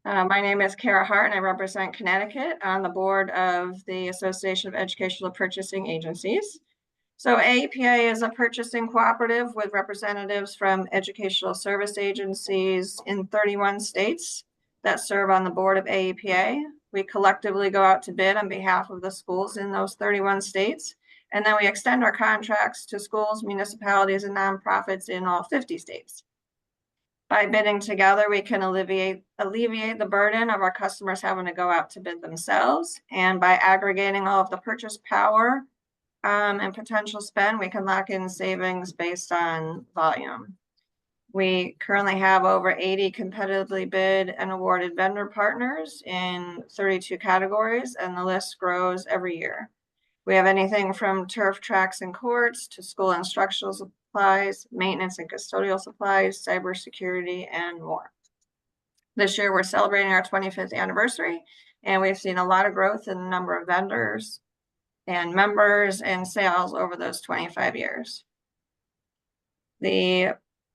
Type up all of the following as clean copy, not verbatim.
My name is Kara Hart, and I represent Connecticut on the board of the Association of Educational Purchasing Agencies. So AEPA is a purchasing cooperative with representatives from educational service agencies in 31 states that serve on the board of AEPA. We collectively go out to bid on behalf of the schools in those 31 states, and then we extend our contracts to schools, municipalities, and nonprofits in all 50 states. By bidding together, we can alleviate the burden of our customers having to go out to bid themselves. And by aggregating all of the purchase power and potential spend, we can lock in savings based on volume. We currently have over 80 competitively bid and awarded vendor partners in 32 categories, and the list grows every year. We have anything from turf tracks and courts to school instructional supplies, maintenance and custodial supplies, cybersecurity, and more. This year, we're celebrating our 25th anniversary, and we've seen a lot of growth in the number of vendors and members and sales over those 25 years. The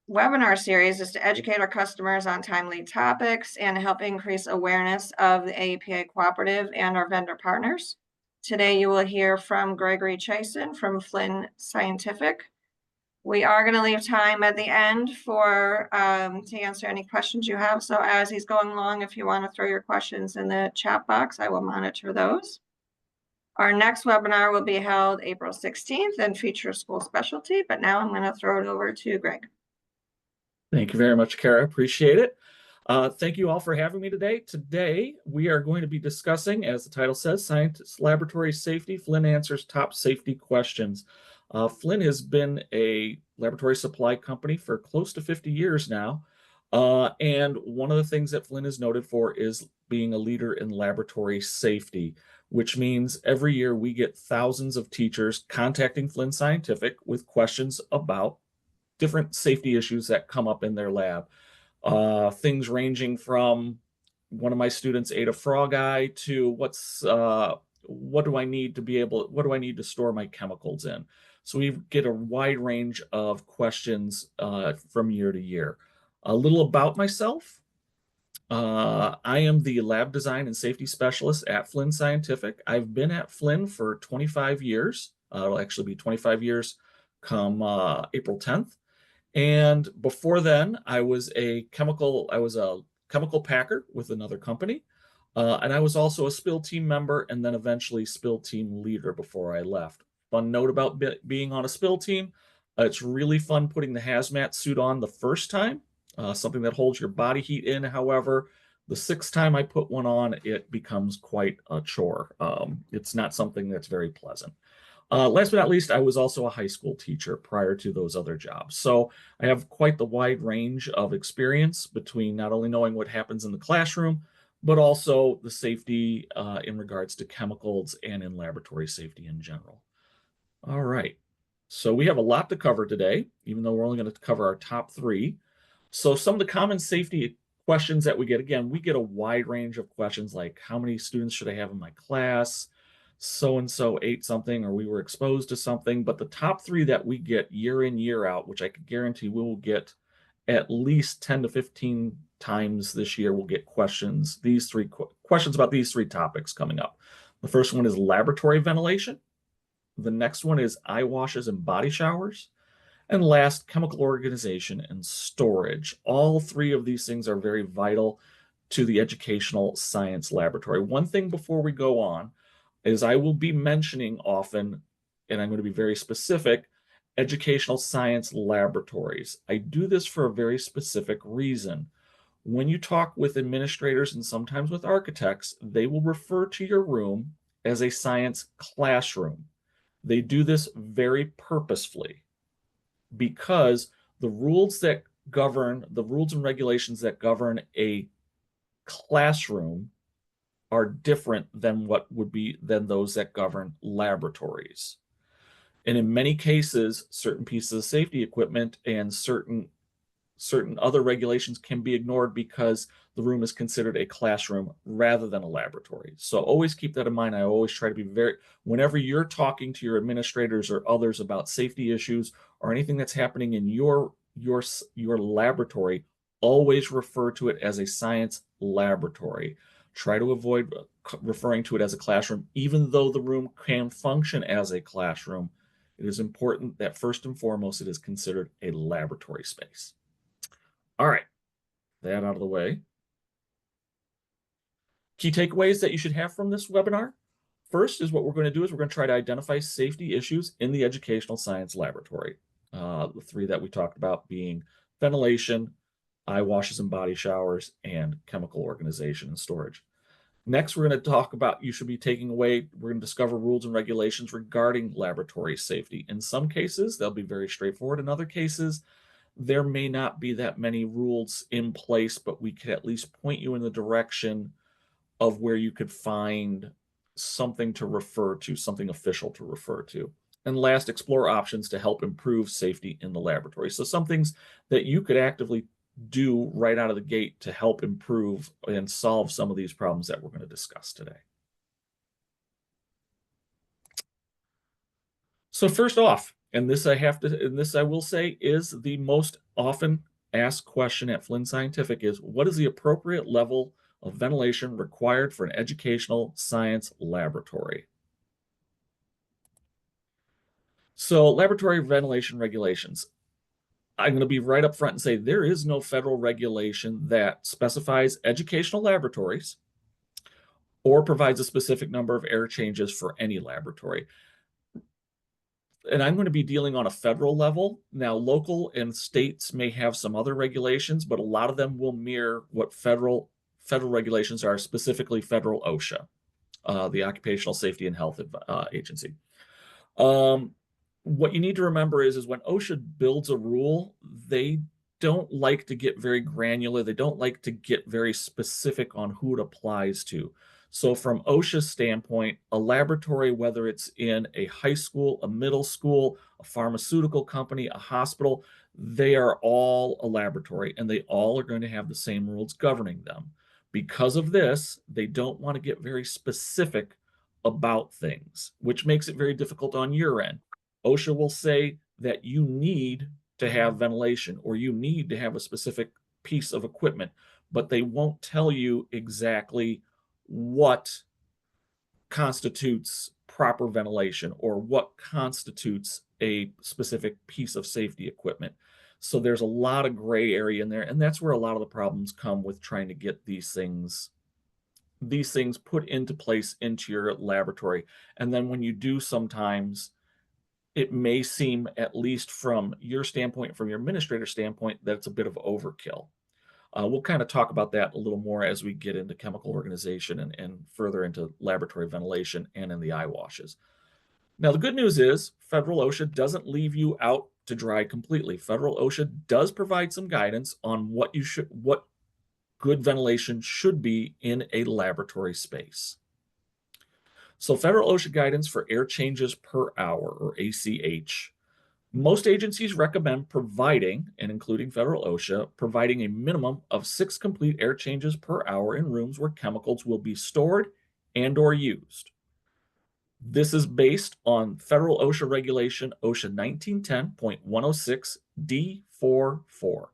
webinar series is to educate our customers on timely topics and help increase awareness of the AEPA cooperative and our vendor partners. Today, you will hear from Gregory Chasen from Flinn Scientific. We are going to leave time at the end for to answer any questions you have. So as he's going along, if you want to throw your questions in the chat box, I will monitor those. Our next webinar will be held April 16th and feature school specialty. But now I'm going to throw it over to Greg. Thank you very much, Kara. Appreciate it. Thank you all for having me today. Today, we are going to be discussing, as the title says, Science Laboratory Safety. Flinn answers top safety questions. Flinn has been a laboratory supply company for close to 50 years now. And one of the things that Flinn is noted for is being a leader in laboratory safety, which means every year we get thousands of teachers contacting Flinn Scientific with questions about different safety issues that come up in their lab. Things ranging from one of my students ate a frog eye to what do I need to store my chemicals in? So we get a wide range of questions from year to year. A little about myself. I am the lab design and safety specialist at Flinn Scientific. I've been at Flinn for 25 years. It'll actually be 25 years come April 10th. And before then, I was a chemical packer with another company. And I was also a spill team member and then eventually spill team leader before I left. Fun note about being on a spill team, it's really fun putting the hazmat suit on the first time, something that holds your body heat in. However, the sixth time I put one on, it becomes quite a chore. It's not something that's very pleasant. Last but not least, I was also a high school teacher prior to those other jobs. So I have quite the wide range of experience between not only knowing what happens in the classroom, but also the safety in regards to chemicals and in laboratory safety in general. All right, so we have a lot to cover today, even though we're only going to cover our top three. So some of the common safety questions that we get, we get a wide range of questions like how many students should I have in my class? So-and-so ate something or we were exposed to something. But the top three that we get year in, year out, which I can guarantee we will get at least 10 to 15 times this year, we'll get questions, questions about these three topics coming up. The first one is laboratory ventilation. The next one is eye washes and body showers. And last, chemical organization and storage. All three of these things are very vital to the educational science laboratory. One thing before we go on is I will be mentioning often, and I'm going to be very specific, educational science laboratories. I do this for a very specific reason. When you talk with administrators and sometimes with architects, they will refer to your room as a science classroom. They do this very purposefully because the rules and regulations that govern a classroom are different than those that govern laboratories. And in many cases, certain pieces of safety equipment and certain other regulations can be ignored because the room is considered a classroom rather than a laboratory. So always keep that in mind. I always try to be whenever you're talking to your administrators or others about safety issues or anything that's happening in your laboratory, always refer to it as a science laboratory. Try to avoid referring to it as a classroom, even though the room can function as a classroom. It is important that first and foremost, it is considered a laboratory space. All right, that out of the way. Key takeaways that you should have from this webinar. First is what we're going to do is we're going to try to identify safety issues in the educational science laboratory. The three that we talked about being ventilation, eye washes and body showers, and chemical organization and storage. Next, we're going to talk about you should be taking away, we're going to discover rules and regulations regarding laboratory safety. In some cases, they'll be very straightforward. In other cases, there may not be that many rules in place, but we could at least point you in the direction of where you could find something to refer to, something official to refer to. And last, explore options to help improve safety in the laboratory. So some things that you could actively do right out of the gate to help improve and solve some of these problems that we're going to discuss today. So first off, and this I will say is the most often asked question at Flinn Scientific is, what is the appropriate level of ventilation required for an educational science laboratory? So laboratory ventilation regulations. I'm going to be right up front and say there is no federal regulation that specifies educational laboratories or provides a specific number of air changes for any laboratory. And I'm going to be dealing on a federal level. Now, local and states may have some other regulations, but a lot of them will mirror what federal regulations are, specifically federal OSHA, the Occupational Safety and Health Agency. What you need to remember is when OSHA builds a rule, they don't like to get very granular. They don't like to get very specific on who it applies to. So from OSHA's standpoint, a laboratory, whether it's in a high school, a middle school, a pharmaceutical company, a hospital, they are all a laboratory and they all are going to have the same rules governing them. Because of this, they don't want to get very specific about things, which makes it very difficult on your end. OSHA will say that you need to have ventilation or you need to have a specific piece of equipment, but they won't tell you exactly what constitutes proper ventilation or what constitutes a specific piece of safety equipment. So there's a lot of gray area in there, and that's where a lot of the problems come with trying to get these things put into place into your laboratory. And then when you do, sometimes it may seem, at least from your standpoint, from your administrator standpoint, that it's a bit of overkill. We'll kind of talk about that a little more as we get into chemical organization and further into laboratory ventilation and in the eye washes. Now, the good news is federal OSHA doesn't leave you out to dry completely. Federal OSHA does provide some guidance on what good ventilation should be in a laboratory space. So federal OSHA guidance for air changes per hour, or ACH. Most agencies recommend providing, and including federal OSHA, providing a minimum of 6 complete air changes per hour in rooms where chemicals will be stored and or used. This is based on federal OSHA regulation OSHA 1910.106 D44.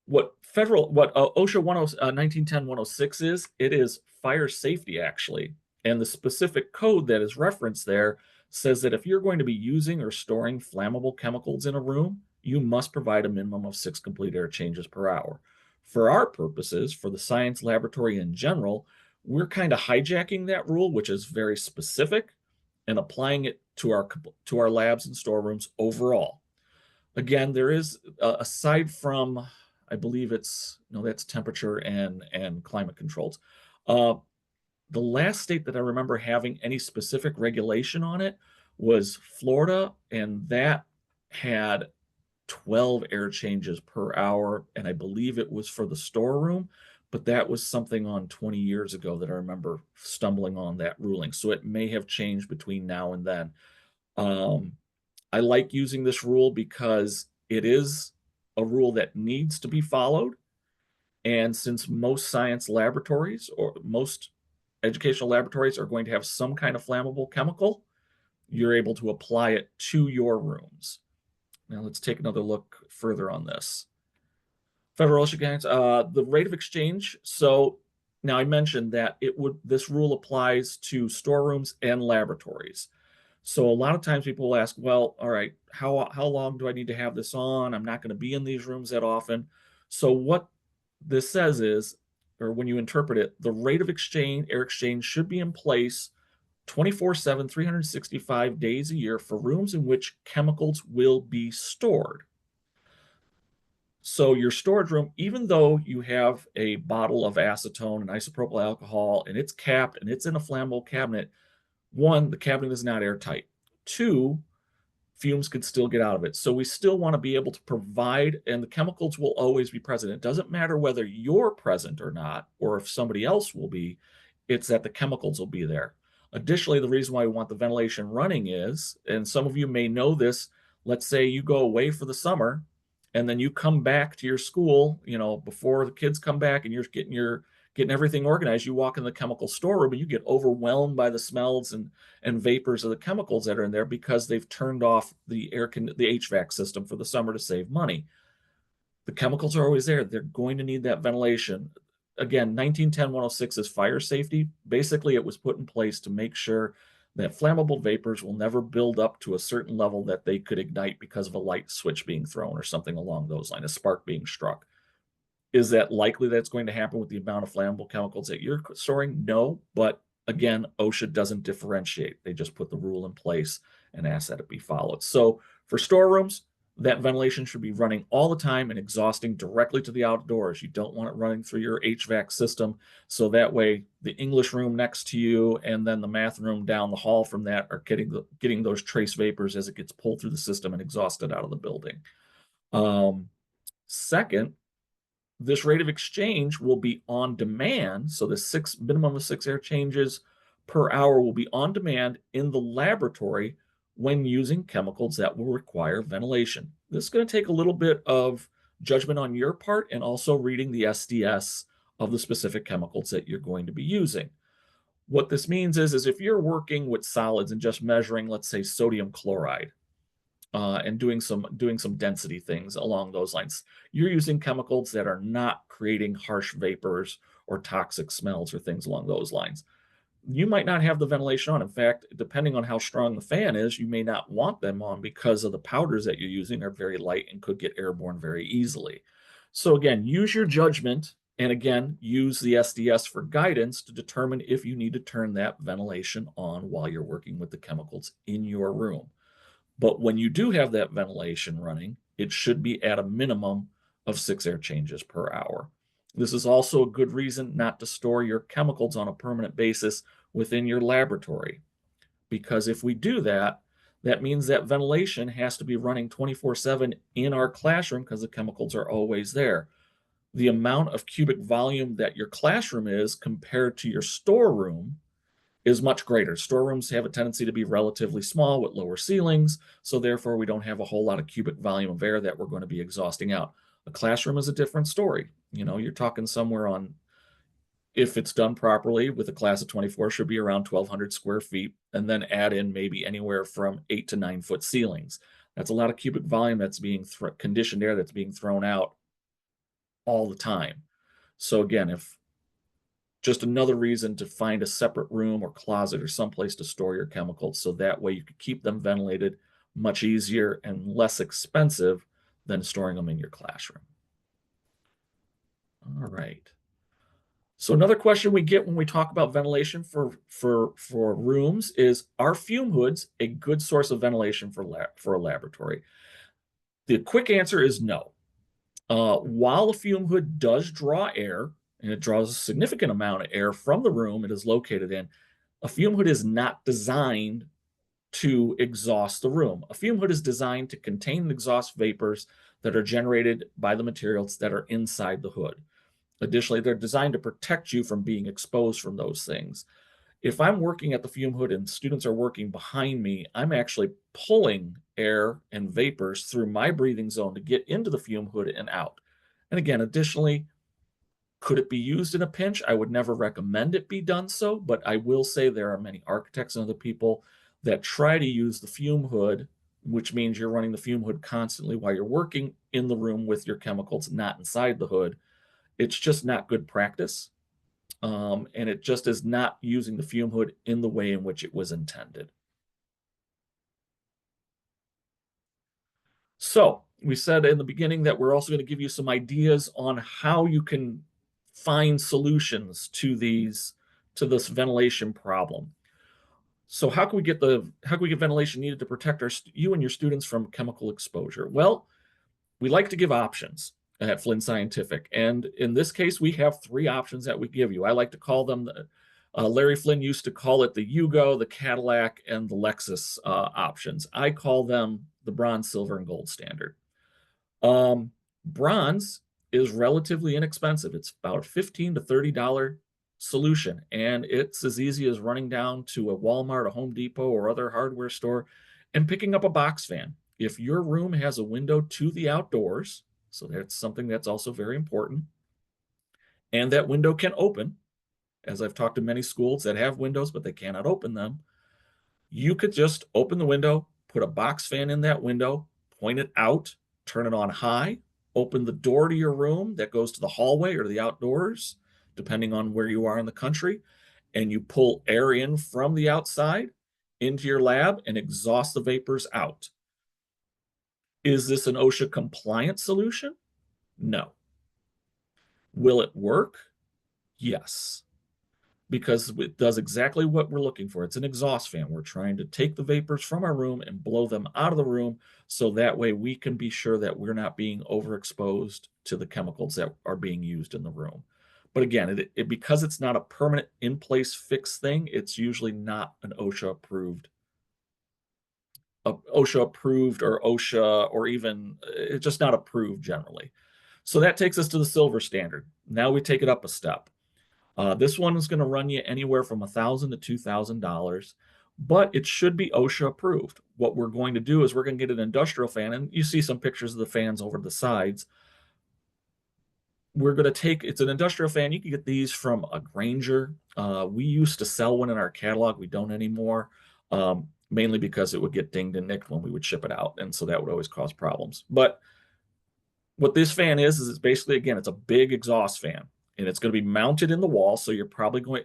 What OSHA 1910.106 is, it is fire safety actually. And the specific code that is referenced there says that if you're going to be using or storing flammable chemicals in a room, you must provide a minimum of 6 complete air changes per hour. For our purposes, for the science laboratory in general, we're kind of hijacking that rule, which is very specific, and applying it to our labs and storerooms overall. Again, there is, aside from, I believe that's temperature and climate controls. The last state that I remember having any specific regulation on it was Florida, and that had 12 air changes per hour, and I believe it was for the storeroom, but that was something on 20 years ago that I remember stumbling on that ruling. So it may have changed between now and then. I like using this rule because it is a rule that needs to be followed. And since most science laboratories or most educational laboratories are going to have some kind of flammable chemical, you're able to apply it to your rooms. Now let's take another look further on this. Federal OSHA guidance, the rate of exchange. So now I mentioned that this rule applies to storerooms and laboratories. So a lot of times people will ask, well, all right, how long do I need to have this on? I'm not going to be in these rooms that often. So what this says is, or when you interpret it, the rate of exchange, air exchange should be in place 24/7, 365 days a year for rooms in which chemicals will be stored. So your storage room, even though you have a bottle of acetone and isopropyl alcohol and it's capped and it's in a flammable cabinet, one, the cabinet is not airtight. Two, fumes could still get out of it. So we still want to be able to provide, and the chemicals will always be present. It doesn't matter whether you're present or not, or if somebody else will be, it's that the chemicals will be there. Additionally, the reason why we want the ventilation running is, and some of you may know this, let's say you go away for the summer and then you come back to your school, before the kids come back and you're getting everything organized, you walk in the chemical storeroom and you get overwhelmed by the smells and vapors of the chemicals that are in there because they've turned off the HVAC system for the summer to save money. The chemicals are always there. They're going to need that ventilation. Again, 1910-106 is fire safety. Basically, it was put in place to make sure that flammable vapors will never build up to a certain level that they could ignite because of a light switch being thrown or something along those lines, a spark being struck. Is that likely that's going to happen with the amount of flammable chemicals that you're storing? No, but again, OSHA doesn't differentiate. They just put the rule in place and ask that it be followed. So for storerooms, that ventilation should be running all the time and exhausting directly to the outdoors. You don't want it running through your HVAC system. So that way the English room next to you and then the math room down the hall from that are getting those trace vapors as it gets pulled through the system and exhausted out of the building. Second, this rate of exchange will be on demand. So the minimum of 6 air changes per hour will be on demand in the laboratory when using chemicals that will require ventilation. This is going to take a little bit of judgment on your part and also reading the SDS of the specific chemicals that you're going to be using. What this means is if you're working with solids and just measuring, let's say, sodium chloride, and doing some density things along those lines, you're using chemicals that are not creating harsh vapors or toxic smells or things along those lines. You might not have the ventilation on. In fact, depending on how strong the fan is, you may not want them on because of the powders that you're using are very light and could get airborne very easily. So again, use your judgment, and again, use the SDS for guidance to determine if you need to turn that ventilation on while you're working with the chemicals in your room. But when you do have that ventilation running, it should be at a minimum of 6 air changes per hour. This is also a good reason not to store your chemicals on a permanent basis within your laboratory. Because if we do that, that means that ventilation has to be running 24/7 in our classroom because the chemicals are always there. The amount of cubic volume that your classroom is compared to your storeroom is much greater. Storerooms have a tendency to be relatively small with lower ceilings, so therefore we don't have a whole lot of cubic volume of air that we're going to be exhausting out. A classroom is a different story. You're talking somewhere on, if it's done properly with a class of 24, should be around 1,200 square feet, and then add in maybe anywhere from 8 to 9 foot ceilings. That's a lot of cubic volume that's being conditioned air that's being thrown out all the time. So again, if just another reason to find a separate room or closet or someplace to store your chemicals, so that way you could keep them ventilated much easier and less expensive than storing them in your classroom. All right. So another question we get when we talk about ventilation for rooms is, are fume hoods a good source of ventilation for a laboratory? The quick answer is no. While a fume hood does draw air, and it draws a significant amount of air from the room it is located in, a fume hood is not designed to exhaust the room. A fume hood is designed to contain exhaust vapors that are generated by the materials that are inside the hood. Additionally, they're designed to protect you from being exposed from those things. If I'm working at the fume hood and students are working behind me, I'm actually pulling air and vapors through my breathing zone to get into the fume hood and out. And again, additionally, could it be used in a pinch? I would never recommend it be done so, but I will say there are many architects and other people that try to use the fume hood which means you're running the fume hood constantly while you're working in the room with your chemicals, not inside the hood. It's just not good practice. And it just is not using the fume hood in the way in which it was intended. So we said in the beginning that we're also going to give you some ideas on how you can find solutions to this ventilation problem. So how can we get ventilation needed to protect you and your students from chemical exposure? Well, we like to give options at Flinn Scientific. And in this case, we have three options that we give you. I like to call them, Larry Flynn used to call it the Yugo, the Cadillac, and the Lexus options. I call them the bronze, silver, and gold standard. Bronze is relatively inexpensive. It's about $15 to $30 solution, and it's as easy as running down to a Walmart, a Home Depot, or other hardware store and picking up a box fan. If your room has a window to the outdoors, so that's something that's also very important, and that window can open, as I've talked to many schools that have windows, but they cannot open them, you could just open the window, put a box fan in that window, point it out, turn it on high, open the door to your room that goes to the hallway or the outdoors, depending on where you are in the country, and you pull air in from the outside into your lab and exhaust the vapors out. Is this an OSHA compliant solution? No. Will it work? Yes, because it does exactly what we're looking for. It's an exhaust fan. We're trying to take the vapors from our room and blow them out of the room, so that way we can be sure that we're not being overexposed to the chemicals that are being used in the room. But again, because it's not a permanent in-place fixed thing, it's usually not an OSHA approved or OSHA, or even it's just not approved generally. So that takes us to the silver standard. Now we take it up a step. This one is going to run you anywhere from $1,000 to $2,000, but it should be OSHA approved. What we're going to do is we're going to get an industrial fan, and you see some pictures of the fans over the sides. It's an industrial fan. You can get these from a Granger. We used to sell one in our catalog. We don't anymore, mainly because it would get dinged and nicked when we would ship it out, and so that would always cause problems. But what this fan is it's basically, again, it's a big exhaust fan, and it's going to be mounted in the wall. So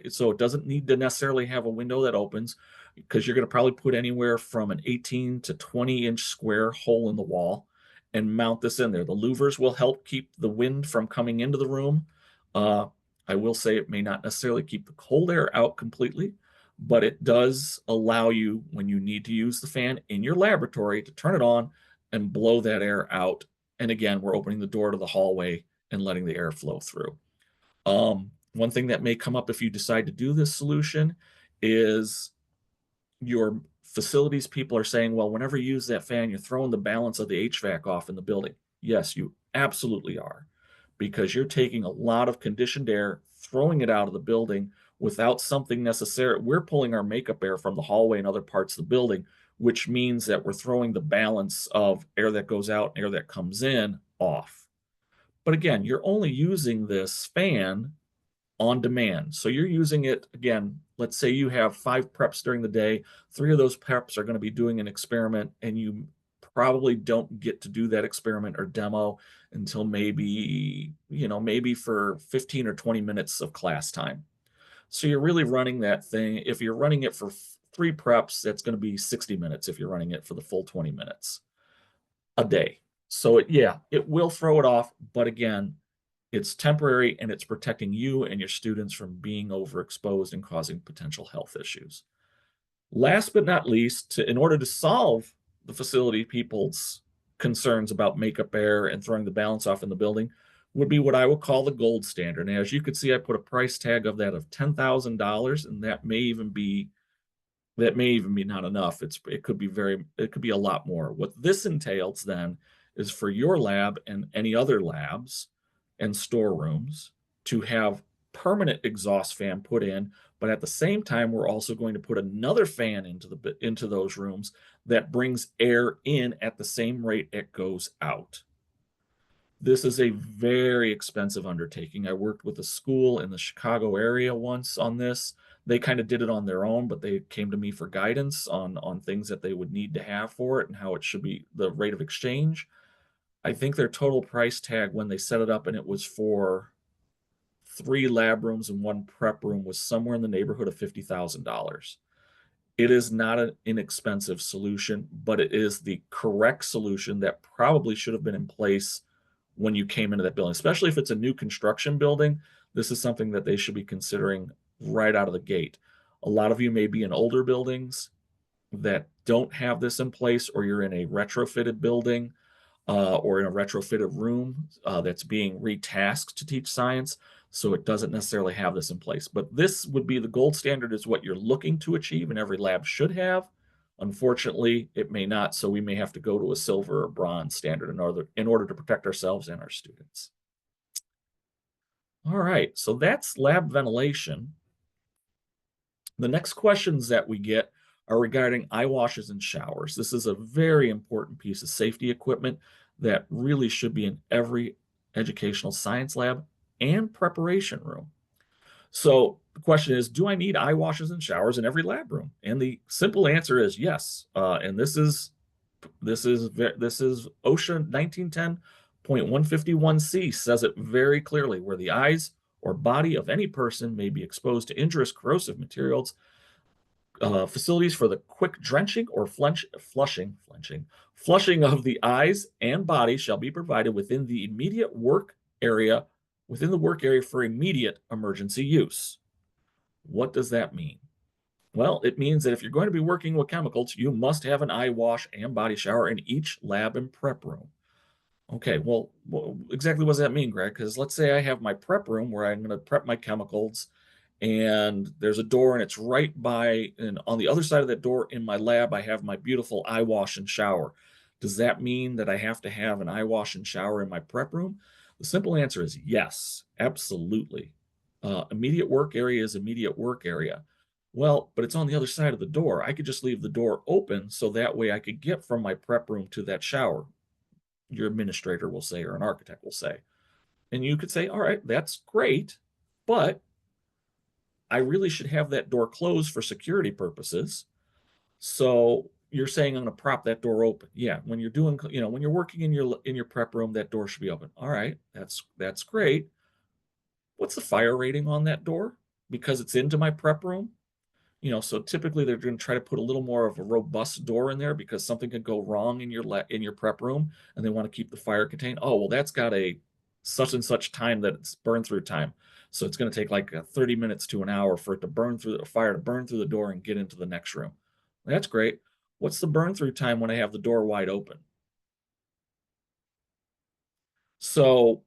so it doesn't need to necessarily have a window that opens, because you're going to probably put anywhere from an 18 to 20-inch square hole in the wall and mount this in there. The louvers will help keep the wind from coming into the room. I will say it may not necessarily keep the cold air out completely, but it does allow you, when you need to use the fan in your laboratory, to turn it on and blow that air out. And again, we're opening the door to the hallway and letting the air flow through. One thing that may come up if you decide to do this solution is your facilities people are saying, well, whenever you use that fan, you're throwing the balance of the HVAC off in the building. Yes, you absolutely are, because you're taking a lot of conditioned air, throwing it out of the building without something necessary. We're pulling our makeup air from the hallway and other parts of the building, which means that we're throwing the balance of air that goes out and air that comes in off. But again, you're only using this fan on demand. So you're using it, again, let's say you have 5 preps during the day, 3 of those preps are going to be doing an experiment, and you probably don't get to do that experiment or demo until maybe for 15 or 20 minutes of class time. So you're really running that thing. If you're running it for 3 preps, that's going to be 60 minutes if you're running it for the full 20 minutes a day. So it will throw it off, but again, it's temporary, and it's protecting you and your students from being overexposed and causing potential health issues. Last but not least, in order to solve the facility people's concerns about makeup air and throwing the balance off in the building, would be what I would call the gold standard. And as you can see, I put a price tag of that of $10,000, and that may even be not enough. It could be a lot more. What this entails then is for your lab and any other labs and storerooms to have permanent exhaust fan put in, but at the same time, we're also going to put another fan into those rooms that brings air in at the same rate it goes out. This is a very expensive undertaking. I worked with a school in the Chicago area once on this. They kind of did it on their own, but they came to me for guidance on things that they would need to have for it and how it should be the rate of exchange. I think their total price tag when they set it up, and it was for 3 lab rooms and 1 prep room, was somewhere in the neighborhood of $50,000. It is not an inexpensive solution, but it is the correct solution that probably should have been in place when you came into that building, especially if it's a new construction building. This is something that they should be considering right out of the gate. A lot of you may be in older buildings that don't have this in place, or you're in a retrofitted building or in a retrofitted room that's being retasked to teach science. So it doesn't necessarily have this in place. But this would be the gold standard, is what you're looking to achieve, and every lab should have. Unfortunately, it may not. So we may have to go to a silver or bronze standard in order to protect ourselves and our students. All right, so that's lab ventilation. The next questions that we get are regarding eye washes and showers. This is a very important piece of safety equipment that really should be in every educational science lab and preparation room. So the question is, do I need eye washes and showers in every lab room? And the simple answer is yes. And this is OSHA 1910.151C says it very clearly: where the eyes or body of any person may be exposed to injurious corrosive materials, facilities for the quick drenching or flushing of the eyes and body shall be provided within the work area for immediate emergency use. What does that mean? Well, it means that if you're going to be working with chemicals, you must have an eye wash and body shower in each lab and prep room. Okay, well, exactly what does that mean, Greg? Because let's say I have my prep room where I'm going to prep my chemicals, and there's a door, and it's right by, and on the other side of that door in my lab, I have my beautiful eye wash and shower. Does that mean that I have to have an eye wash and shower in my prep room? The simple answer is yes, absolutely. Immediate work area is immediate work area. Well, but it's on the other side of the door. I could just leave the door open so that way I could get from my prep room to that shower, your administrator will say, or an architect will say. And you could say, all right, that's great, but I really should have that door closed for security purposes. So you're saying I'm going to prop that door open. Yeah, when you're doing, when you're working in your prep room, that door should be open. All right, that's great. What's the fire rating on that door? Because it's into my prep room. So typically they're going to try to put a little more of a robust door in there because something could go wrong in your prep room, and they want to keep the fire contained. Oh, well, that's got a such and such time that it's burn through time. So it's going to take like 30 minutes to an hour for it to burn through the fire to burn through the door and get into the next room. That's great. What's the burn through time when I have the door wide open? So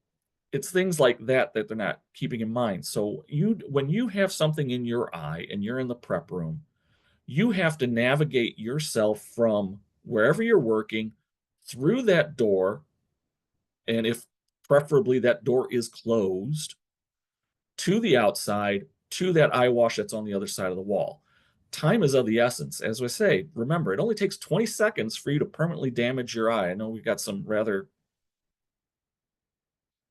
it's things like that that they're not keeping in mind. So when you have something in your eye and you're in the prep room, you have to navigate yourself from wherever you're working through that door. And if preferably that door is closed, to the outside, to that eye wash that's on the other side of the wall. Time is of the essence. As I say, remember, it only takes 20 seconds for you to permanently damage your eye. I know we've got some rather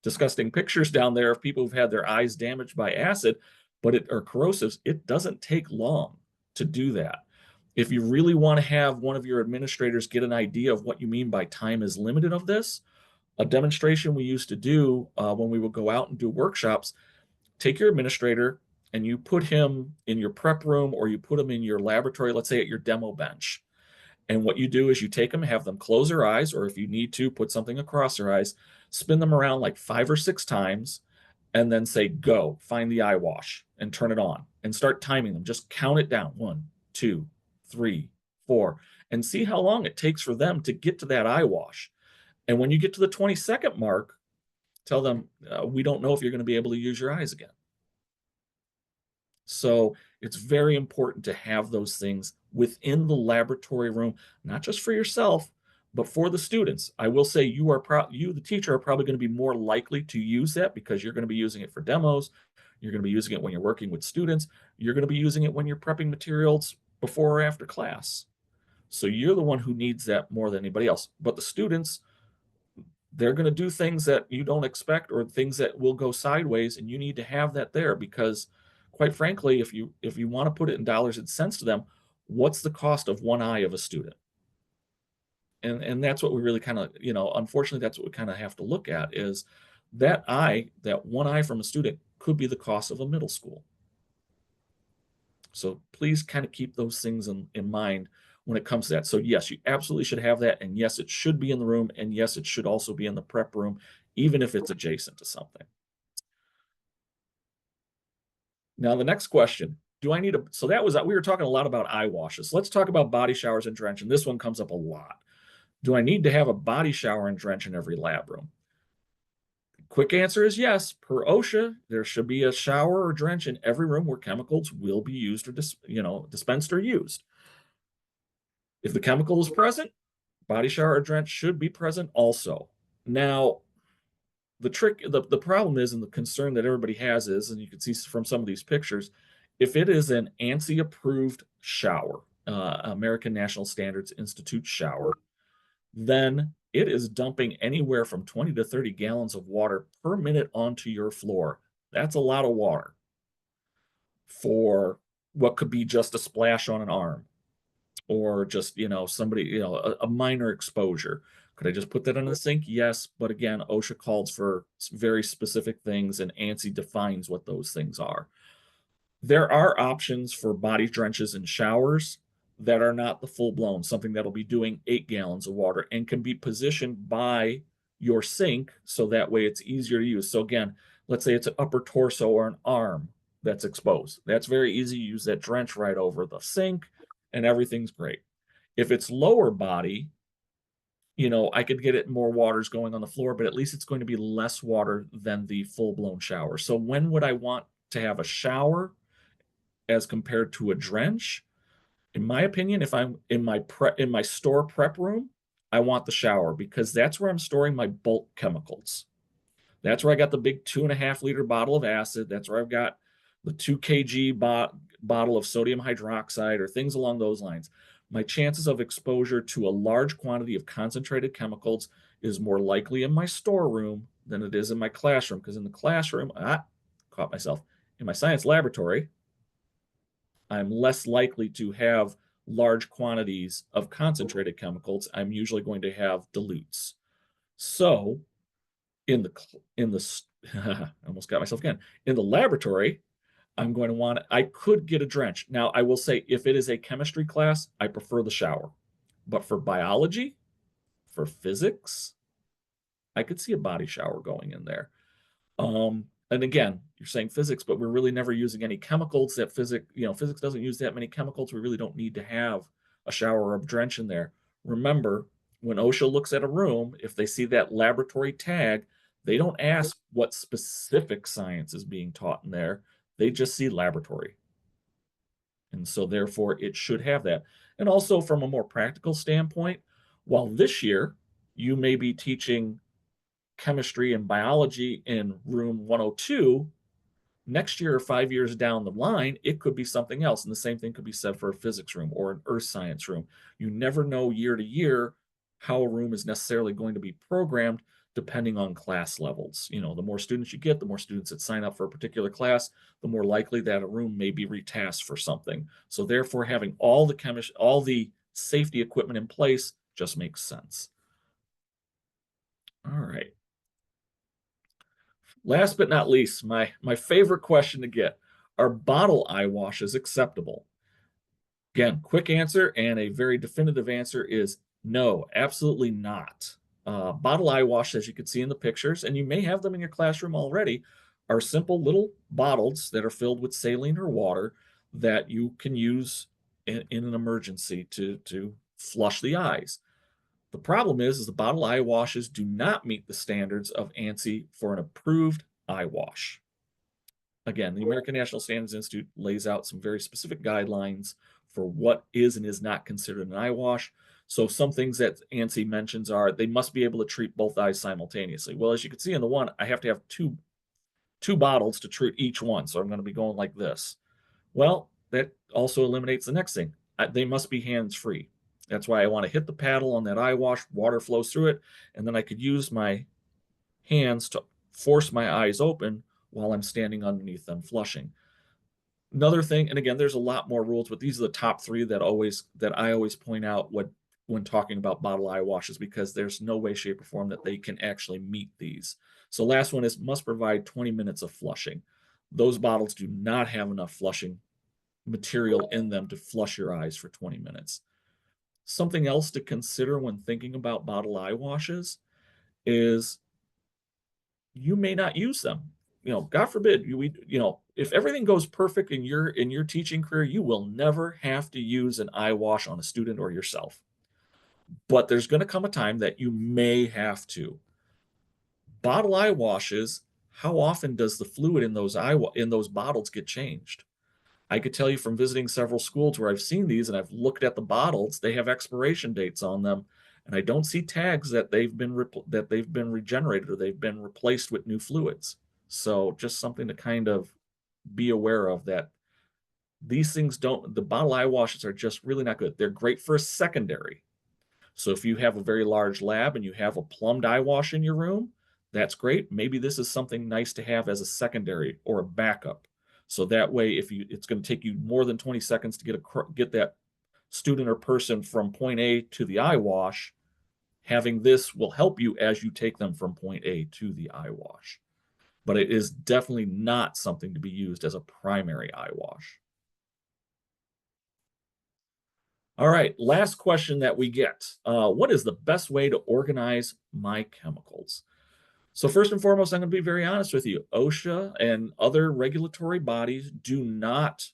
disgusting pictures down there of people who've had their eyes damaged by acid, or corrosives. It doesn't take long to do that. If you really want to have one of your administrators get an idea of what you mean by time is limited of this, a demonstration we used to do when we would go out and do workshops, take your administrator and you put him in your prep room, or you put him in your laboratory, let's say at your demo bench. And what you do is you take them, have them close their eyes, or if you need to, put something across their eyes, spin them around like 5 or 6 times, and then say, go, find the eye wash and turn it on and start timing them. Just count it down. 1, 2, 3, 4, and see how long it takes for them to get to that eye wash. And when you get to the 20-second mark, tell them, we don't know if you're going to be able to use your eyes again. So it's very important to have those things within the laboratory room, not just for yourself, but for the students. I will say you, the teacher, are probably going to be more likely to use that because you're going to be using it for demos. You're going to be using it when you're working with students. You're going to be using it when you're prepping materials before or after class. So you're the one who needs that more than anybody else. But the students, they're going to do things that you don't expect or things that will go sideways, and you need to have that there because, quite frankly, if you want to put it in dollars and cents to them, what's the cost of one eye of a student? And that's what we really kind of, unfortunately, that's what we kind of have to look at is that one eye from a student could be the cost of a middle school. So please kind of keep those things in mind when it comes to that. So yes, you absolutely should have that. And yes, it should be in the room. And yes, it should also be in the prep room, even if it's adjacent to something. Now, the next question, do I need a, so that was, we were talking a lot about eye washes. Let's talk about body showers and drench. And this one comes up a lot. Do I need to have a body shower and drench in every lab room? Quick answer is yes. Per OSHA, there should be a shower or drench in every room where chemicals will be used or dispensed or used. If the chemical is present, body shower or drench should be present also. Now, the problem is, and the concern that everybody has is, and you can see from some of these pictures, if it is an ANSI approved shower, American National Standards Institute shower, then it is dumping anywhere from 20 to 30 gallons of water per minute onto your floor. That's a lot of water for what could be just a splash on an arm or just, somebody, a minor exposure. Could I just put that in the sink? Yes. But again, OSHA calls for very specific things and ANSI defines what those things are. There are options for body drenches and showers that are not the full blown, something that'll be doing 8 gallons of water and can be positioned by your sink so that way it's easier to use. So again, let's say it's an upper torso or an arm that's exposed. That's very easy. You use that drench right over the sink and everything's great. If it's lower body, I could get it more waters going on the floor, but at least it's going to be less water than the full blown shower. So when would I want to have a shower as compared to a drench? In my opinion, if I'm in my store prep room, I want the shower because that's where I'm storing my bulk chemicals. That's where I got the big 2.5 liter bottle of acid. That's where I've got the 2 kg bottle of sodium hydroxide or things along those lines. My chances of exposure to a large quantity of concentrated chemicals is more likely in my storeroom than it is in my classroom. Because in the classroom, caught myself, in my science laboratory, I'm less likely to have large quantities of concentrated chemicals. I'm usually going to have dilutes. So I almost got myself again. In the laboratory, I could get a drench. Now, I will say if it is a chemistry class, I prefer the shower. But for biology, for physics, I could see a body shower going in there. And again, you're saying physics, but we're really never using any chemicals that physics doesn't use that many chemicals. We really don't need to have a shower or a drench in there. Remember, when OSHA looks at a room, if they see that laboratory tag, they don't ask what specific science is being taught in there. They just see laboratory. And so therefore it should have that. And also from a more practical standpoint, while this year you may be teaching chemistry and biology in room 102, next year or 5 years down the line, it could be something else. And the same thing could be said for a physics room or an earth science room. You never know year to year how a room is necessarily going to be programmed depending on class levels. The more students you get, the more students that sign up for a particular class, the more likely that a room may be retasked for something. So therefore, having all the safety equipment in place just makes sense. All right. Last but not least, my favorite question to get, are bottle eye washes acceptable? Again, quick answer and a very definitive answer is no, absolutely not. Bottle eye wash, as you can see in the pictures, and you may have them in your classroom already, are simple little bottles that are filled with saline or water that you can use in an emergency to flush the eyes. The problem is the bottle eye washes do not meet the standards of ANSI for an approved eye wash. Again, the American National Standards Institute lays out some very specific guidelines for what is and is not considered an eye wash. So some things that ANSI mentions are they must be able to treat both eyes simultaneously. Well, as you can see in the one, I have to have two bottles to treat each one. So I'm going to be going like this. Well, that also eliminates the next thing. They must be hands-free. That's why I want to hit the paddle on that eye wash, water flows through it, and then I could use my hands to force my eyes open while I'm standing underneath them flushing. Another thing, and again, there's a lot more rules, but these are the top three that I always point out when talking about bottle eye washes, because there's no way, shape, or form that they can actually meet these. So last one is must provide 20 minutes of flushing. Those bottles do not have enough flushing material in them to flush your eyes for 20 minutes. Something else to consider when thinking about bottle eye washes is you may not use them. God forbid if everything goes perfect in your teaching career, you will never have to use an eye wash on a student or yourself. But there's going to come a time that you may have to. Bottle eye washes, how often does the fluid in those bottles get changed? I could tell you from visiting several schools where I've seen these and I've looked at the bottles, they have expiration dates on them, and I don't see tags that they've been regenerated or they've been replaced with new fluids. So just something to kind of be aware of, that these things the bottle eye washes are just really not good. They're great for a secondary. So if you have a very large lab and you have a plumbed eye wash in your room, that's great. Maybe this is something nice to have as a secondary or a backup. So that way, it's going to take you more than 20 seconds to get that student or person from point A to the eye wash, having this will help you as you take them from point A to the eye wash. But it is definitely not something to be used as a primary eye wash. All right, last question that we get. What is the best way to organize my chemicals? So first and foremost, I'm going to be very honest with you. OSHA and other regulatory bodies do not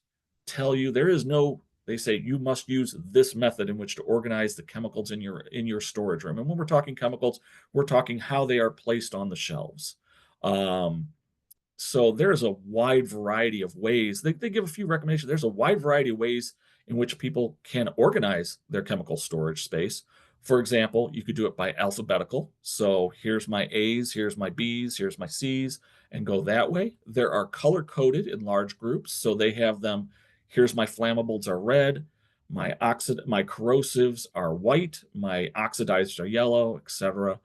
tell you, they say you must use this method in which to organize the chemicals in your storage room. And when we're talking chemicals, we're talking how they are placed on the shelves. So there's a wide variety of ways. They give a few recommendations. There's a wide variety of ways in which people can organize their chemical storage space. For example, you could do it by alphabetical. So here's my A's, here's my B's, here's my C's, and go that way. There are color coded in large groups. So they have them, here's my flammables are red, my corrosives are white, my oxidized are yellow, etc.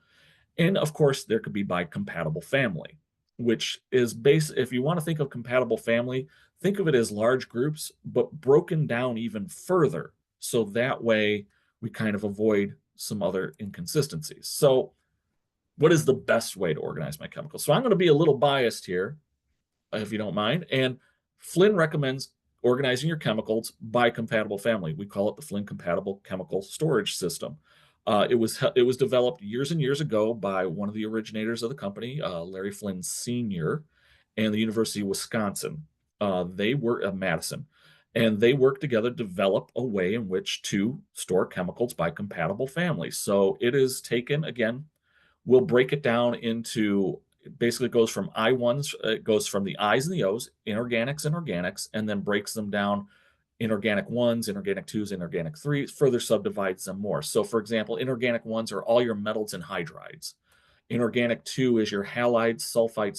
And of course, there could be by compatible family, which is if you want to think of compatible family, think of it as large groups, but broken down even further. So that way we kind of avoid some other inconsistencies. So what is the best way to organize my chemicals? So I'm going to be a little biased here, if you don't mind. And Flinn recommends organizing your chemicals by compatible family. We call it the Flinn Compatible Chemical Storage System. It was developed years and years ago by one of the originators of the company, Larry Flinn Sr., and the University of Wisconsin. They were at Madison, and they worked together to develop a way in which to store chemicals by compatible families. So it is taken, again, we'll break it down into, basically it goes from I1s, it goes from the I's and the O's, inorganics and organics, and then breaks them down inorganic ones, inorganic twos, inorganic threes, further subdivides them more. So for example, inorganic ones are all your metals and hydrides. Inorganic two is your halides, sulfites,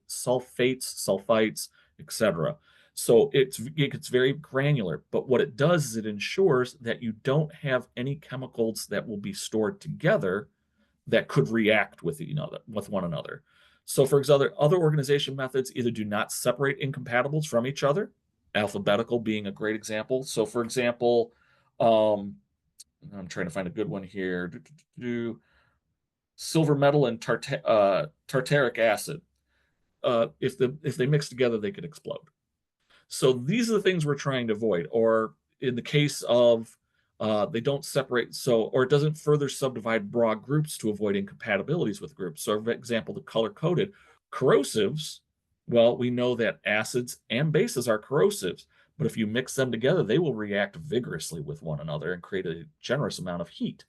sulfites, etc. So it gets very granular, but what it does is it ensures that you don't have any chemicals that will be stored together that could react with one another. So for example, other organization methods either do not separate incompatibles from each other, alphabetical being a great example. So for example, I'm trying to find a good one here. Silver metal and tartaric acid. If they mix together, they could explode. So these are the things we're trying to avoid. Or in the case of they don't separate, or it doesn't further subdivide broad groups to avoid incompatibilities with groups. So for example, the color-coded corrosives, well, we know that acids and bases are corrosives, but if you mix them together, they will react vigorously with one another and create a generous amount of heat.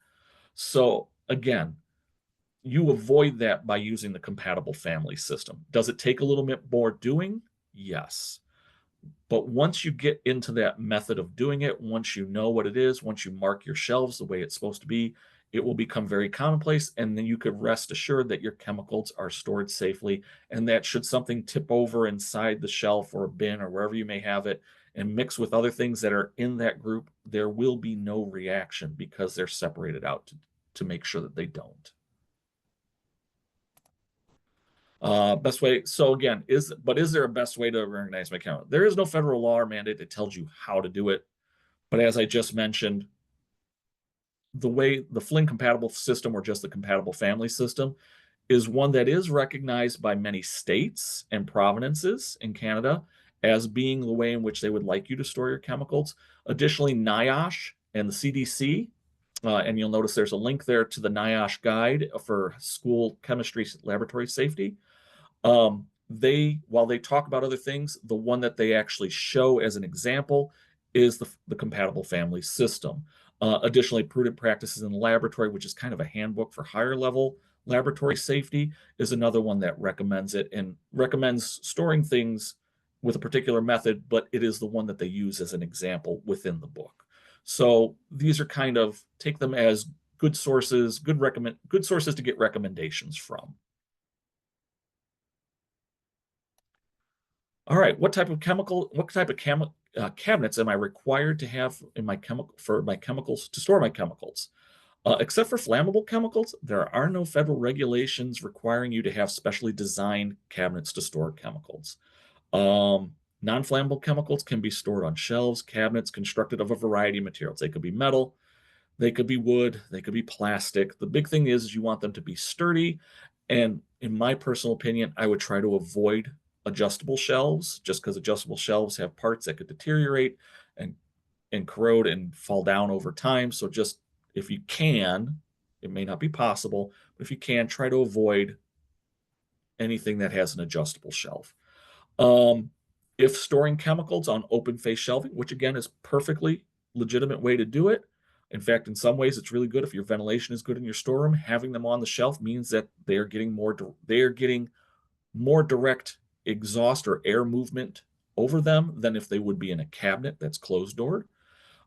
So again, you avoid that by using the compatible family system. Does it take a little bit more doing? Yes. But once you get into that method of doing it, once you know what it is, once you mark your shelves the way it's supposed to be, it will become very commonplace, and then you could rest assured that your chemicals are stored safely, and that should something tip over inside the shelf or a bin or wherever you may have it and mix with other things that are in that group, there will be no reaction because they're separated out to make sure that they don't. Best way. So again, is there a best way to organize my chemical? There is no federal law or mandate that tells you how to do it. But as I just mentioned, the way the Flinn compatible system, or just the compatible family system, is one that is recognized by many states and provinces in Canada as being the way in which they would like you to store your chemicals. Additionally, NIOSH and the CDC, and you'll notice there's a link there to the NIOSH guide for school chemistry laboratory safety. While they talk about other things, the one that they actually show as an example is the compatible family system. Additionally, prudent practices in the laboratory, which is kind of a handbook for higher level laboratory safety, is another one that recommends it and recommends storing things with a particular method, but it is the one that they use as an example within the book. So these are kind of, take them as good sources, good sources to get recommendations from. All right, what type of cabinets am I required to have in my chemicals to store my chemicals? Except for flammable chemicals, there are no federal regulations requiring you to have specially designed cabinets to store chemicals. Non-flammable chemicals can be stored on shelves, cabinets constructed of a variety of materials. They could be metal, they could be wood, they could be plastic. The big thing is you want them to be sturdy. And in my personal opinion, I would try to avoid adjustable shelves, just because adjustable shelves have parts that could deteriorate and corrode and fall down over time. So just, if you can, it may not be possible, but if you can, try to avoid anything that has an adjustable shelf. If storing chemicals on open face shelving, which again is perfectly legitimate way to do it. In fact, in some ways, it's really good if your ventilation is good in your storeroom. Having them on the shelf means that they are getting more direct exhaust or air movement over them than if they would be in a cabinet that's closed doored.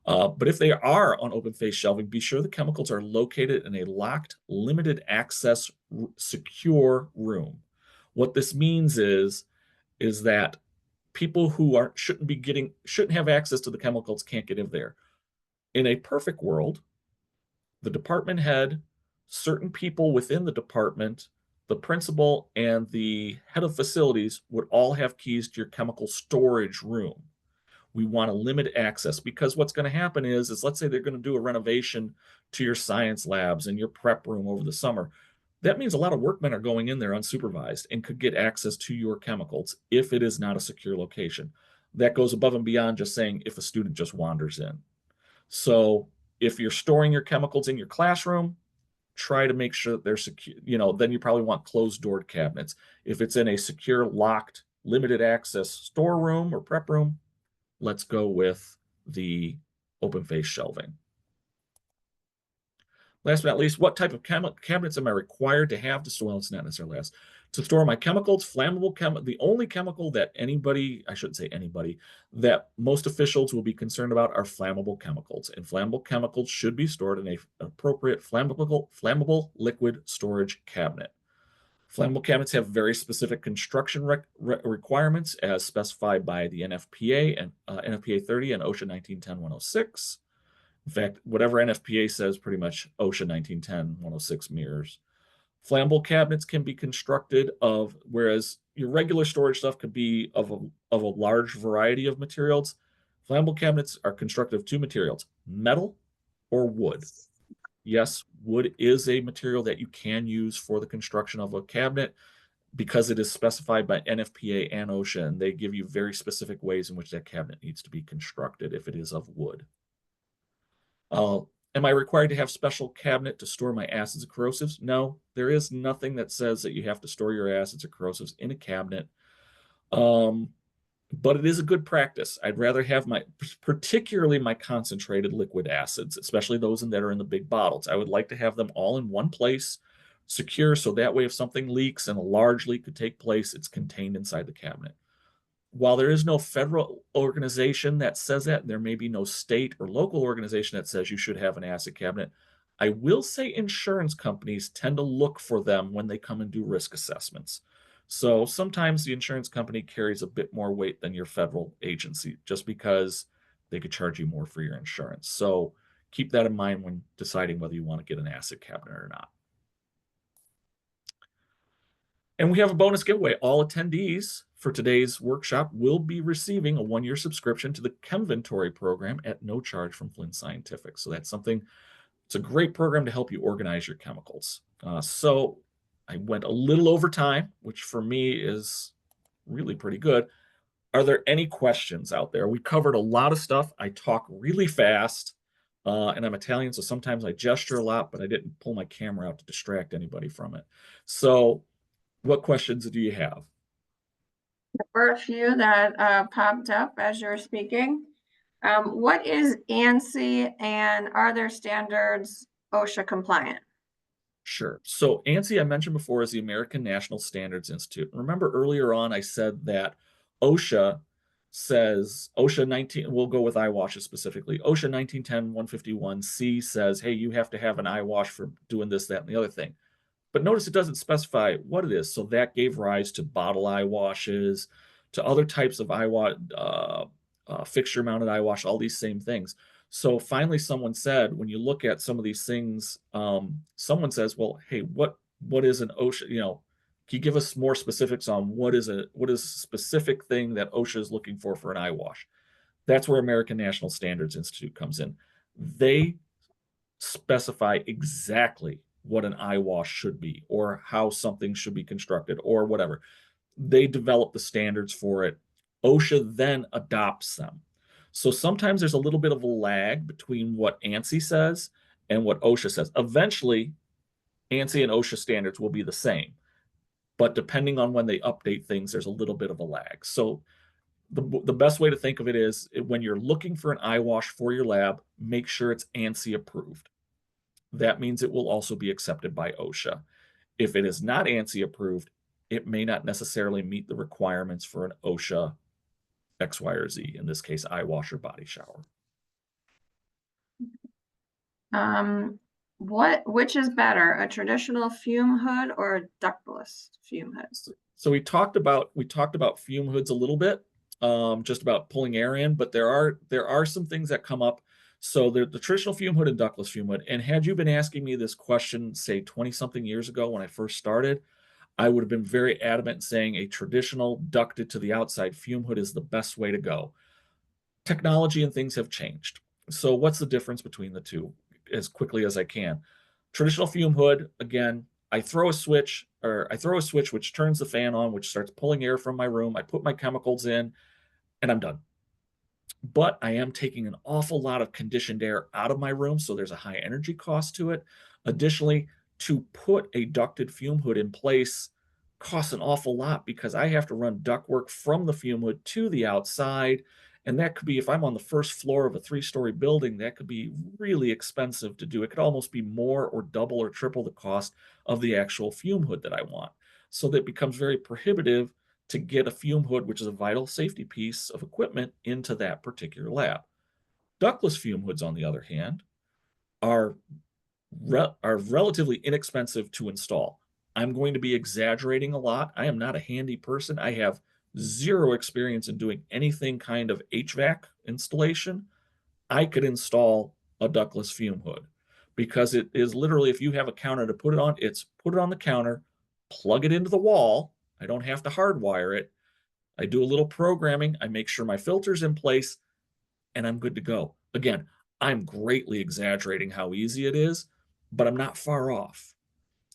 But if they are on open face shelving, be sure the chemicals are located in a locked, limited access, secure room. What this means is that people who shouldn't have access to the chemicals can't get in there. In a perfect world, the department head, certain people within the department, the principal, and the head of facilities would all have keys to your chemical storage room. We want to limit access, because what's going to happen is let's say they're going to do a renovation to your science labs and your prep room over the summer. That means a lot of workmen are going in there unsupervised and could get access to your chemicals if it is not a secure location. That goes above and beyond just saying if a student just wanders in. So if you're storing your chemicals in your classroom, try to make sure that they're secure. Then you probably want closed door cabinets. If it's in a secure, locked, limited access storeroom or prep room, let's go with the open face shelving. Last but not least, what type of cabinets am I required to have to store? Well, it's not necessarily last. To store my chemicals, the only chemical that I shouldn't say anybody, that most officials will be concerned about are flammable chemicals. And flammable chemicals should be stored in an appropriate flammable liquid storage cabinet. Flammable cabinets have very specific construction requirements as specified by the NFPA and NFPA 30 and OSHA 1910-106. In fact, whatever NFPA says, pretty much OSHA 1910-106 mirrors. Flammable cabinets can be constructed of, whereas your regular storage stuff could be of a large variety of materials, flammable cabinets are constructed of two materials, metal or wood. Yes, wood is a material that you can use for the construction of a cabinet because it is specified by NFPA and OSHA, and they give you very specific ways in which that cabinet needs to be constructed if it is of wood. Am I required to have special cabinet to store my acids and corrosives? No, there is nothing that says that you have to store your acids or corrosives in a cabinet. But it is a good practice. I'd rather have particularly my concentrated liquid acids, especially those that are in the big bottles. I would like to have them all in one place, secure, so that way if something leaks and a large leak could take place, it's contained inside the cabinet. While there is no federal organization that says that, there may be no state or local organization that says you should have an acid cabinet, I will say insurance companies tend to look for them when they come and do risk assessments. So sometimes the insurance company carries a bit more weight than your federal agency just because they could charge you more for your insurance. So keep that in mind when deciding whether you want to get an acid cabinet or not. And we have a bonus giveaway. All attendees for today's workshop will be receiving a 1-year subscription to the Chemventory program at no charge from Flinn Scientific. So that's something, it's a great program to help you organize your chemicals. So I went a little over time, which for me is really pretty good. Are there any questions out there? We covered a lot of stuff. I talk really fast, and I'm Italian, so sometimes I gesture a lot, but I didn't pull my camera out to distract anybody from it. So what questions do you have? There were a few that popped up as you were speaking. What is ANSI and are their standards OSHA compliant? Sure. So ANSI, I mentioned before, is the American National Standards Institute. Remember earlier on, I said that OSHA says, OSHA 19, we'll go with eye washes specifically. OSHA 1910-151C says, hey, you have to have an eye wash for doing this, that, and the other thing. But notice it doesn't specify what it is. So that gave rise to bottle eye washes, to other types of eye wash, fixture mounted eye wash, all these same things. So finally, someone said, when you look at some of these things, someone says, well, hey, what is an OSHA? You know, can you give us more specifics on what is a specific thing that OSHA is looking for an eye wash? That's where American National Standards Institute comes in. They specify exactly what an eye wash should be or how something should be constructed or whatever. They develop the standards for it. OSHA then adopts them. So sometimes there's a little bit of a lag between what ANSI says and what OSHA says. Eventually, ANSI and OSHA standards will be the same, but depending on when they update things, there's a little bit of a lag. So the best way to think of it is when you're looking for an eye wash for your lab, make sure it's ANSI approved. That means it will also be accepted by OSHA. If it is not ANSI approved, it may not necessarily meet the requirements for an OSHA X, Y, or Z, in this case, eye wash or body shower. Which is better, a traditional fume hood or a ductless fume hood? So we talked about fume hoods a little bit, just about pulling air in, but there are some things that come up. So the traditional fume hood and ductless fume hood. And had you been asking me this question, say 20 something years ago when I first started, I would have been very adamant in saying a traditional ducted to the outside fume hood is the best way to go. Technology and things have changed. So what's the difference between the two as quickly as I can? Traditional fume hood, again, I throw a switch which turns the fan on, which starts pulling air from my room. I put my chemicals in and I'm done. But I am taking an awful lot of conditioned air out of my room, so there's a high energy cost to it. Additionally, to put a ducted fume hood in place costs an awful lot because I have to run ductwork from the fume hood to the outside. And that could be, if I'm on the first floor of a 3-story building, that could be really expensive to do. It could almost be more or double or triple the cost of the actual fume hood that I want. So that becomes very prohibitive to get a fume hood, which is a vital safety piece of equipment, into that particular lab. Ductless fume hoods, on the other hand, are relatively inexpensive to install. I'm going to be exaggerating a lot. I am not a handy person. I have zero experience in doing anything kind of HVAC installation. I could install a ductless fume hood because it is literally, if you have a counter to put it on, it's put it on the counter, plug it into the wall. I don't have to hardwire it. I do a little programming. I make sure my filter's in place and I'm good to go. Again, I'm greatly exaggerating how easy it is, but I'm not far off.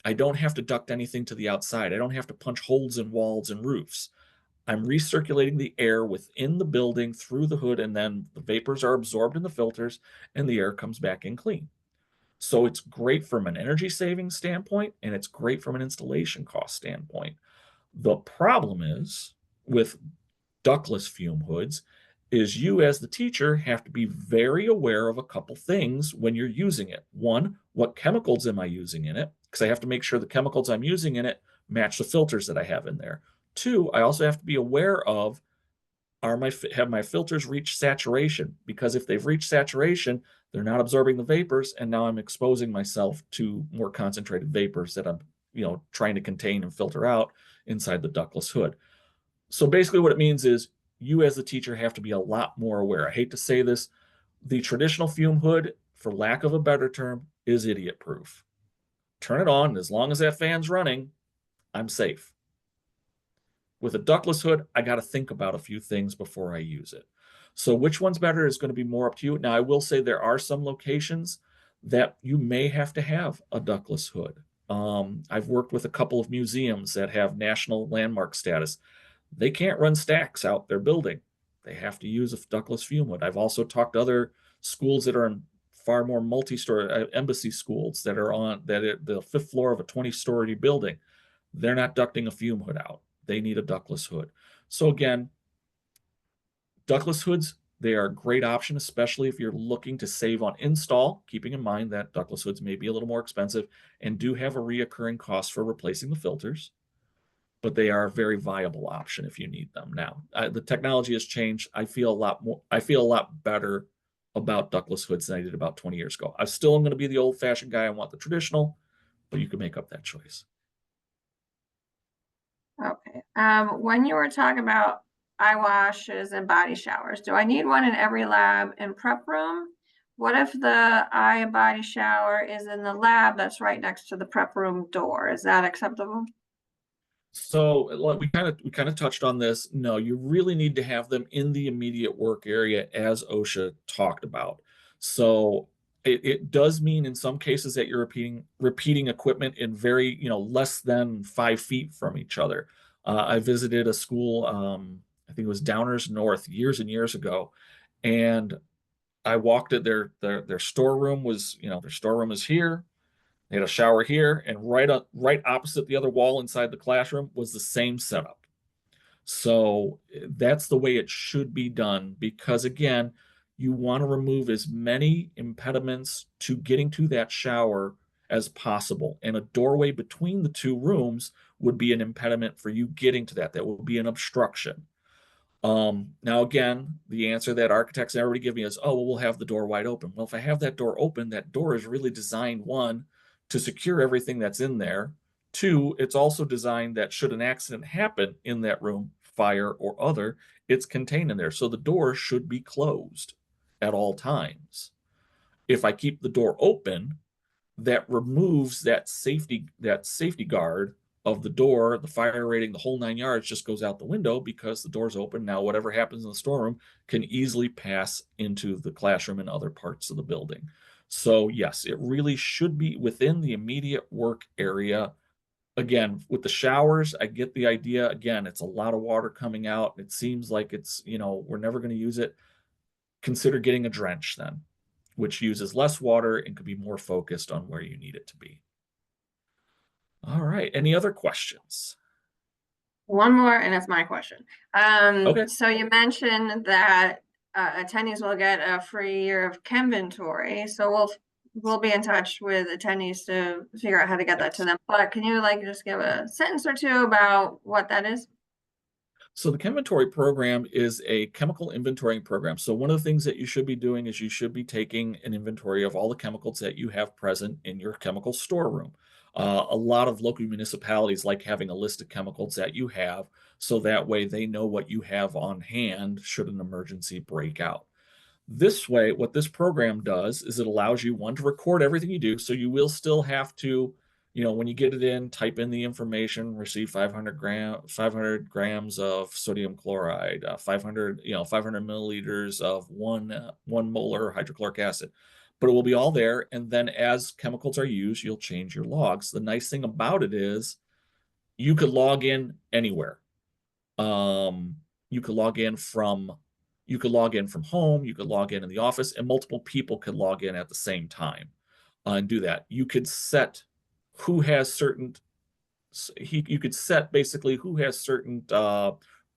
I don't have to duct anything to the outside. I don't have to punch holes in walls and roofs. I'm recirculating the air within the building through the hood, and then the vapors are absorbed in the filters and the air comes back in clean. So it's great from an energy saving standpoint, and it's great from an installation cost standpoint. The problem is with ductless fume hoods is you as the teacher have to be very aware of a couple things when you're using it. One, what chemicals am I using in it? Because I have to make sure the chemicals I'm using in it match the filters that I have in there. Two, I also have to be aware of Have my filters reached saturation? Because if they've reached saturation, they're not absorbing the vapors, and now I'm exposing myself to more concentrated vapors that I'm, trying to contain and filter out inside the ductless hood. So basically what it means is you as the teacher have to be a lot more aware. I hate to say this, the traditional fume hood, for lack of a better term, is idiot proof. Turn it on, and as long as that fan's running, I'm safe. With a ductless hood, I got to think about a few things before I use it. So which one's better is going to be more up to you. Now, I will say there are some locations that you may have to have a ductless hood. I've worked with a couple of museums that have national landmark status. They can't run stacks out their building. They have to use a ductless fume hood. I've also talked to other schools that are in far more multi-story embassy schools that are on the fifth floor of a 20-story building. They're not ducting a fume hood out. They need a ductless hood. So again, ductless hoods, they are a great option, especially if you're looking to save on install, keeping in mind that ductless hoods may be a little more expensive and do have a reoccurring cost for replacing the filters, but they are a very viable option if you need them now. The technology has changed. I feel a lot better about ductless hoods than I did about 20 years ago. I still am going to be the old-fashioned guy. I want the traditional, but you can make up that choice. Okay. When you were talking about eye washes and body showers, do I need one in every lab and prep room? What if the eye and body shower is in the lab that's right next to the prep room door? Is that acceptable? So we kind of touched on this. No, you really need to have them in the immediate work area as OSHA talked about. So it does mean in some cases that you're repeating equipment in very, less than 5 feet from each other. I visited a school, I think it was Downers North years and years ago, and I walked at their storeroom was, their storeroom is here. They had a shower here, and right opposite the other wall inside the classroom was the same setup. So that's the way it should be done because, again, you want to remove as many impediments to getting to that shower as possible. And a doorway between the two rooms would be an impediment for you getting to that. That would be an obstruction. Now again, the answer that architects and everybody give me is, oh, well, we'll have the door wide open. Well, if I have that door open, that door is really designed, one, to secure everything that's in there. Two, it's also designed that should an accident happen in that room, fire or other, it's contained in there. So the door should be closed at all times. If I keep the door open, that removes that safety guard of the door, the fire rating, the whole 9 yards just goes out the window because the door's open. Now, whatever happens in the storeroom can easily pass into the classroom and other parts of the building. So yes, it really should be within the immediate work area. Again, with the showers, I get the idea. Again, it's a lot of water coming out. It seems like we're never going to use it. Consider getting a drench then, which uses less water and could be more focused on where you need it to be. All right. Any other questions? One more, and it's my question. Okay. So you mentioned that attendees will get a free year of Cheminventory. So we'll be in touch with attendees to figure out how to get that to Yes. them. But can you just give a sentence or two about what that is? So the Cheminventory program is a chemical inventorying program. So one of the things that you should be doing is you should be taking an inventory of all the chemicals that you have present in your chemical storeroom. A lot of local municipalities like having a list of chemicals that you have, so that way they know what you have on hand should an emergency break out. This way, what this program does is it allows you, one, to record everything you do. So you will still have to, when you get it in, type in the information, receive 500 grams of sodium chloride, 500 milliliters of one molar hydrochloric acid. But it will be all there. And then as chemicals are used, you'll change your logs. The nice thing about it is you could log in anywhere. Um, you could log in from home, you could log in the office, and multiple people could log in at the same time and do that. You could set who has certain you could set basically who has certain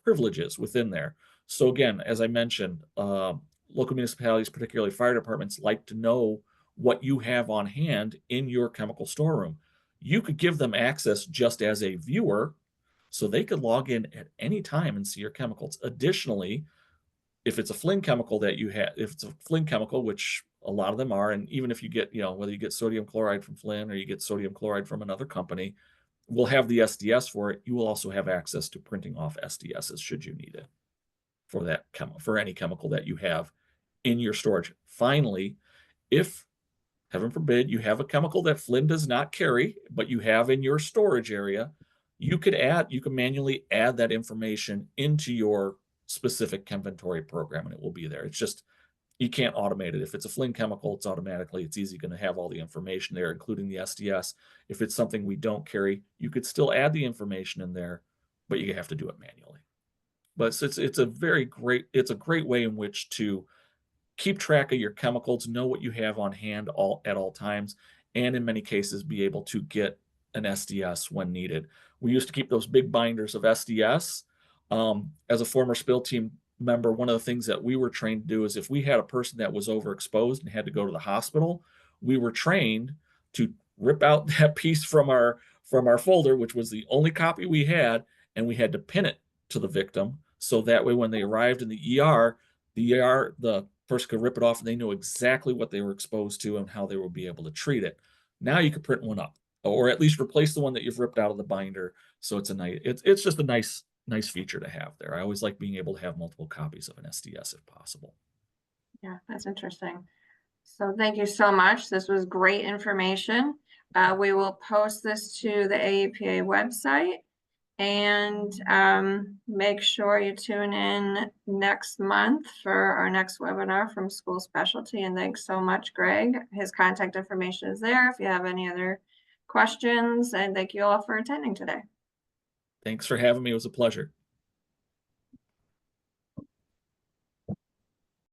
privileges within there. So again, as I mentioned, local municipalities, particularly fire departments, like to know what you have on hand in your chemical storeroom. You could give them access just as a viewer. So they could log in at any time and see your chemicals. Additionally, if it's a Flinn chemical that you have, if it's a Flinn chemical, which a lot of them are, and even if you get, whether you get sodium chloride from Flinn or you get sodium chloride from another company, we'll have the SDS for it. You will also have access to printing off SDSs should you need it for that for any chemical that you have in your storage. Finally, if heaven forbid you have a chemical that Flinn does not carry, but you have in your storage area, you can manually add that information into your specific inventory program and it will be there. It's just, you can't automate it. If it's a Flinn chemical, it's easy going to have all the information there, including the SDS. If it's something we don't carry, you could still add the information in there, but you have to do it manually. But it's a great way in which to keep track of your chemicals, know what you have on hand at all times, and in many cases be able to get an SDS when needed. We used to keep those big binders of SDS. As a former spill team member, one of the things that we were trained to do is if we had a person that was overexposed and had to go to the hospital, we were trained to rip out that piece from our folder, which was the only copy we had, and we had to pin it to the victim. So that way, when they arrived in the ER, the person could rip it off and they know exactly what they were exposed to and how they will be able to treat it. Now you can print one up, or at least replace the one that you've ripped out of the binder. So it's just a nice feature to have there. I always like being able to have multiple copies of an SDS if possible. Yeah, that's interesting. So thank you so much. This was great information. We will post this to the AEPA website. And make sure you tune in next month for our next webinar from School Specialty. And thanks so much, Greg. His contact information is there if you have any other questions. And thank you all for attending today. Thanks for having me. It was a pleasure.